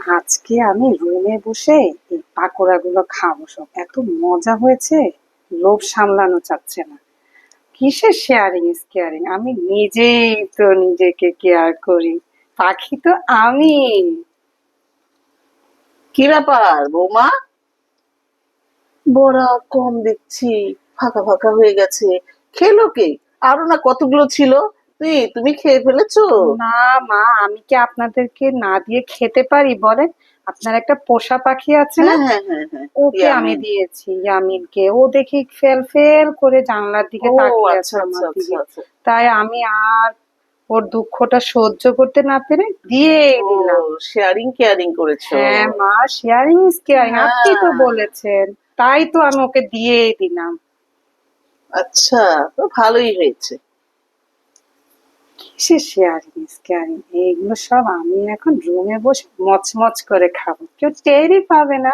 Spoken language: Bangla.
আজকে আমি রুমে বসে এই পাকোড়া গুলো খাবো, সব এত মজা হয়েছে, লোভ সামলানো যাচ্ছে না। কিসের শেয়ারিং স্কেয়ারিং, আমি নিজেই তো নিজেকে কেয়ার করি। পাখি তো আমি। কি ব্যাপার বৌমা? বড়া কম দেখছি, ফাঁকা ফাঁকা হয়ে গেছে। খেলো কে? আরো না কতগুলো ছিল। তুমি খেয়ে ফেলেছো? না মা, আমি কি আপনাদেরকে না দিয়ে খেতে পারি বলেন? আপনার একটা পোষা পাখি আছে না, হ্যাঁ হ্যাঁ হ্যাঁ হ্যাঁ। ওকে আমি ইয়ামিন। দিয়েছি, ইয়ামিনকে। ও দেখি ফেল ফেল করে জানলার দিকে ও তাকিয়ে আচ্ছা আছে আচ্ছা আমার আচ্ছা দিকে। আচ্ছা। তাই আমি আর ওর দুঃখটা সহ্য করতে না পেরে দিয়েই ও, দিলাম। শেয়ারিং কেয়ারিং করেছো। হ্যাঁ মা, শেয়ারিং ইজ কেয়ারিং, আপনি তো হ্যাঁ। বলেছেন। তাই তো আমি ওকে দিয়েই দিলাম। আচ্ছা, তো ভালোই হয়েছে। কিসের শেয়ারিং ইজ কেয়ারিং, এইগুলো সব আমি এখন রুমে বসে মচমচ করে খাবো, কেউ টেরই পাবে না।